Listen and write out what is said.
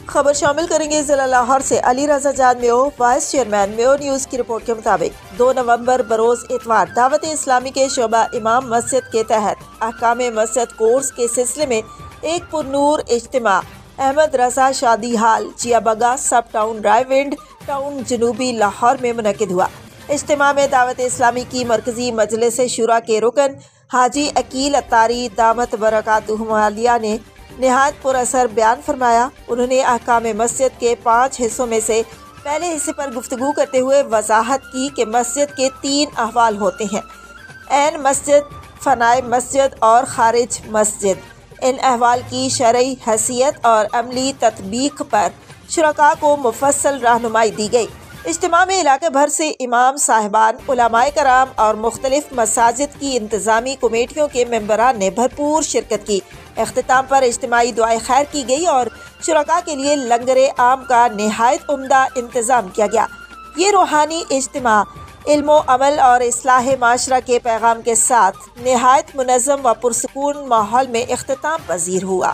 خبر شامل کریں گے ضلع لاہور سے۔ علی رضا جان میو وائس چیئرمین میو نیوز کی رپورٹ کے مطابق 2 نومبر بروز اتوار دعوت اسلامی کے شعبہ امام مسجد کے تحت احکام مسجد کورس کے سلسلے میں ایک پرنور اجتماع احمد رضا شادی ہال چیا بگا سب ٹاؤن ڈرائی وینڈ ٹاؤن جنوبی لاہور میں منعقد ہوا۔ اجتماع میں دعوت اسلامی کی مرکزی مجلس شورا کے رکن حاجی عقیل اتاری دامت برکاتہم عالیہ نے نہایت پر اثر بیان فرمایا۔ انہوں نے احکام مسجد کے 5 حصوں میں سے پہلے حصے پر گفتگو کرتے ہوئے وضاحت کی کہ مسجد کے 3 احوال ہوتے ہیں: عین مسجد، فنائے مسجد اور خارج مسجد۔ ان احوال کی شرعی حیثیت اور عملی تطبیق پر شرکاء کو مفصل رہنمائی دی گئی۔ اجتماع میں علاقے بھر سے امام صاحبان، علماء کرام اور مختلف مساجد کی انتظامی کمیٹیوں کے ممبران نے بھرپور شرکت کی۔ اختتام پر اجتماعی دعائے خیر کی گئی اور شرکاء کے لیے لنگر عام کا نہایت عمدہ انتظام کیا گیا۔ یہ روحانی اجتماع علم و عمل اور اصلاح معاشرہ کے پیغام کے ساتھ نہایت منظم و پرسکون ماحول میں اختتام پذیر ہوا۔